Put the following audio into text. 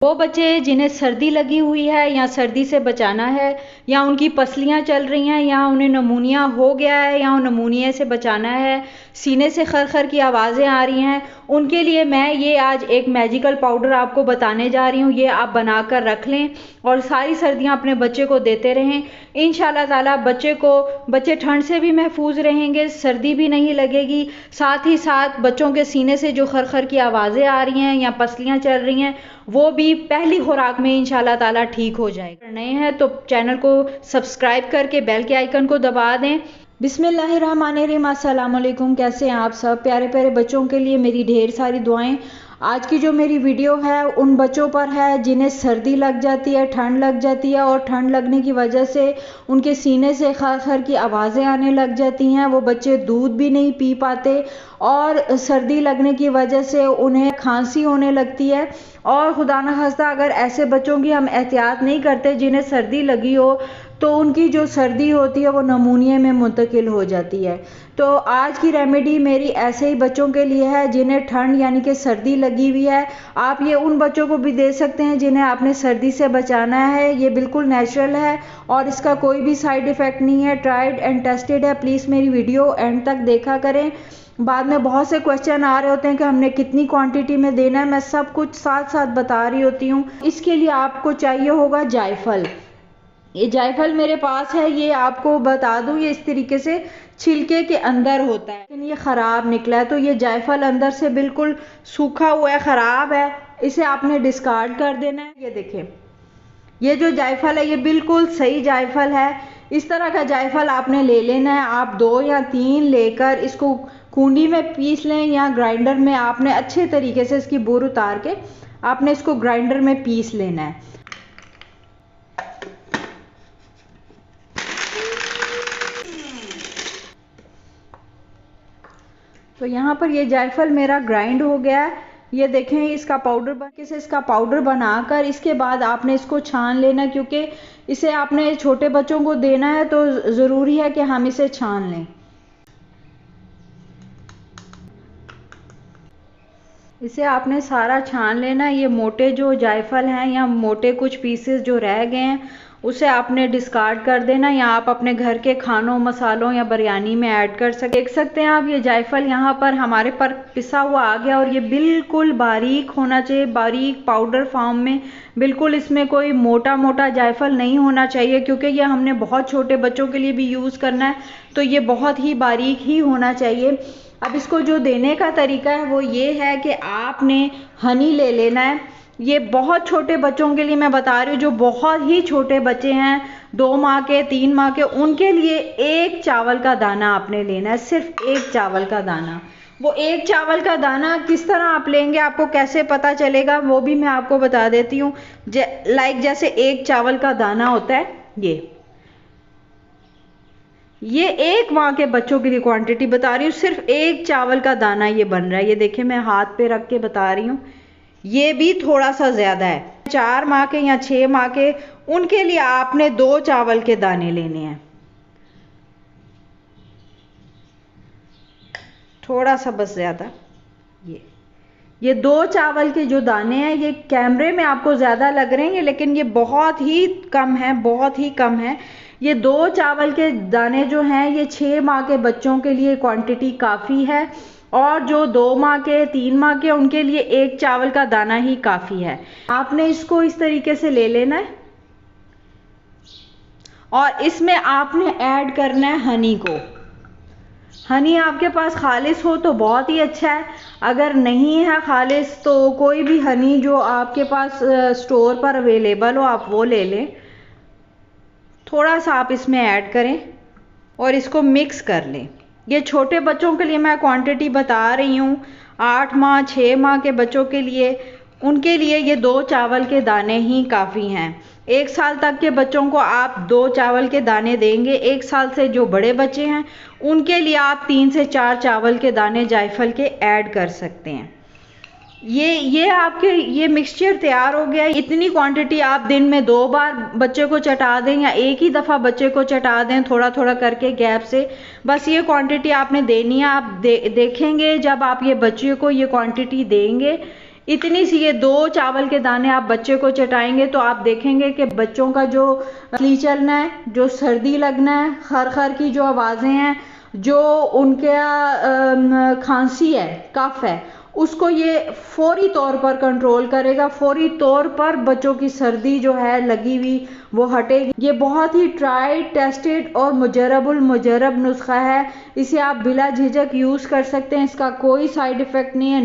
वो बच्चे जिन्हें सर्दी लगी हुई है या सर्दी से बचाना है या उनकी पसलियां चल रही हैं या उन्हें नमूनिया हो गया है या नमूनिया से बचाना है, सीने से खर की आवाज़ें आ रही हैं, उनके लिए मैं ये आज एक मैजिकल पाउडर आपको बताने जा रही हूँ। ये आप बनाकर रख लें और सारी सर्दियाँ अपने बच्चे को देते रहें। इंशाल्लाह ताला बच्चे ठंड से भी महफूज रहेंगे, सर्दी भी नहीं लगेगी। साथ ही साथ बच्चों के सीने से जो खर की आवाज़ें आ रही हैं या पसलियाँ चल रही हैं वो भी पहली खुराक में इंशाल्लाह ताला ठीक हो जाएगा। नए हैं तो चैनल को सब्सक्राइब करके बेल के आइकन को दबा दें। बिस्मिल्लाहिर्रहमानिर्रहीम, अस्सलाम वालेकुम। कैसे हैं आप सब? प्यारे प्यारे बच्चों के लिए मेरी ढेर सारी दुआएं। आज की जो मेरी वीडियो है उन बच्चों पर है जिन्हें सर्दी लग जाती है, ठंड लग जाती है और ठंड लगने की वजह से उनके सीने से खर की आवाज़ें आने लग जाती हैं। वो बच्चे दूध भी नहीं पी पाते और सर्दी लगने की वजह से उन्हें खांसी होने लगती है। और खुदा न खास्ता अगर ऐसे बच्चों की हम एहतियात नहीं करते जिन्हें सर्दी लगी हो तो उनकी जो सर्दी होती है वो नमूनिया में मुंतकिल हो जाती है। तो आज की रेमेडी मेरी ऐसे ही बच्चों के लिए है जिन्हें ठंड यानी कि सर्दी लगी हुई है। आप ये उन बच्चों को भी दे सकते हैं जिन्हें आपने सर्दी से बचाना है। ये बिल्कुल नेचुरल है और इसका कोई भी साइड इफ़ेक्ट नहीं है, ट्राइड एंड टेस्टेड है। प्लीज़ मेरी वीडियो एंड तक देखा करें। बाद में बहुत से क्वेश्चन आ रहे होते हैं कि हमने कितनी क्वांटिटी में देना है, मैं सब कुछ साथ साथ बता रही होती हूँ। इसके लिए आपको चाहिए होगा जायफल। ये जायफल मेरे पास है, ये आपको बता दूं ये इस तरीके से छिलके के अंदर होता है लेकिन ये ख़राब निकला है। तो ये जायफल अंदर से बिल्कुल सूखा हुआ है, ख़राब है, इसे आपने डिस्कार्ड कर देना है। ये देखें, ये जो जायफल है ये बिल्कुल सही जायफल है। इस तरह का जायफल आपने ले लेना है। आप 2 या 3 लेकर इसको कूंडी में पीस लें या ग्राइंडर में आपने अच्छे तरीके से इसकी बूर उतार के आपने इसको ग्राइंडर में पीस लेना है। तो यहाँ पर ये जायफल मेरा ग्राइंड हो गया है। ये देखें, इसका पाउडर बनाकर इसके बाद आपने इसको छान लेना, क्योंकि इसे आपने छोटे बच्चों को देना है तो ज़रूरी है कि हम इसे छान लें। इसे आपने सारा छान लेना। ये मोटे जो जायफल हैं या मोटे कुछ पीसेस जो रह गए हैं उसे आपने डिस्कार्ड कर देना या आप अपने घर के खानों मसालों या बिरयानी में ऐड कर सकते। देख सकते हैं आप, ये जायफल यहाँ पर हमारे पर पिसा हुआ आ गया और ये बिल्कुल बारीक होना चाहिए, बारीक पाउडर फॉर्म में। बिल्कुल इसमें कोई मोटा मोटा जायफल नहीं होना चाहिए क्योंकि ये हमने बहुत छोटे बच्चों के लिए भी यूज़ करना है, तो ये बहुत ही बारीक ही होना चाहिए। अब इसको जो देने का तरीका है वो ये है कि आपने हनी ले लेना है। ये बहुत छोटे बच्चों के लिए मैं बता रही हूँ, जो बहुत ही छोटे बच्चे हैं, 2 माह के 3 माह के, उनके लिए 1 चावल का दाना आपने लेना है, सिर्फ 1 चावल का दाना। वो 1 चावल का दाना किस तरह आप लेंगे, आपको कैसे पता चलेगा वो भी मैं आपको बता देती हूँ। जैसे 1 चावल का दाना होता है, ये 1 माह के बच्चों के लिए क्वांटिटी बता रही हूँ, सिर्फ 1 चावल का दाना ये बन रहा है। ये देखिए, मैं हाथ पे रख के बता रही हूँ, ये भी थोड़ा सा ज़्यादा है। 4 माह के या 6 माह के, उनके लिए आपने 2 चावल के दाने लेने हैं, थोड़ा सा बस ज़्यादा। ये 2 चावल के जो दाने हैं ये कैमरे में आपको ज़्यादा लग रहे हैं लेकिन ये बहुत ही कम है, बहुत ही कम है। ये 2 चावल के दाने जो हैं ये 6 माह के बच्चों के लिए क्वांटिटी काफ़ी है और जो 2 माह के 3 माह के उनके लिए 1 चावल का दाना ही काफ़ी है। आपने इसको इस तरीके से ले लेना है और इसमें आपने ऐड करना है हनी को। हनी आपके पास खालिस हो तो बहुत ही अच्छा है, अगर नहीं है खालिस तो कोई भी हनी जो आपके पास स्टोर पर अवेलेबल हो आप वो ले लें। थोड़ा सा आप इसमें ऐड करें और इसको मिक्स कर लें। ये छोटे बच्चों के लिए मैं क्वांटिटी बता रही हूँ, 8 माह 6 माह के बच्चों के लिए, उनके लिए ये 2 चावल के दाने ही काफ़ी हैं। 1 साल तक के बच्चों को आप 2 चावल के दाने देंगे। 1 साल से जो बड़े बच्चे हैं उनके लिए आप 3 से 4 चावल के दाने जायफल के ऐड कर सकते हैं। ये आपके ये मिक्सचर तैयार हो गया। इतनी क्वांटिटी आप दिन में 2 बार बच्चे को चटा दें या एक ही दफ़ा बच्चे को चटा दें, थोड़ा थोड़ा करके गैप से, बस ये क्वांटिटी आपने देनी है। आप देखेंगे जब आप ये बच्चे को ये क्वांटिटी देंगे इतनी सी ये 2 चावल के दाने आप बच्चे को चटाएंगे तो आप देखेंगे कि बच्चों का जो तली चलना है, जो सर्दी लगना है, खर की जो आवाज़ें हैं, जो उनके खांसी है, कफ है, उसको ये फौरी तौर पर कंट्रोल करेगा। फौरी तौर पर बच्चों की सर्दी जो है लगी हुई वो हटेगी। ये बहुत ही ट्राइड, टेस्टेड और मुजरब नुस्खा है। इसे आप बिला झिझक यूज़ कर सकते हैं। इसका कोई साइड इफ़ेक्ट नहीं है।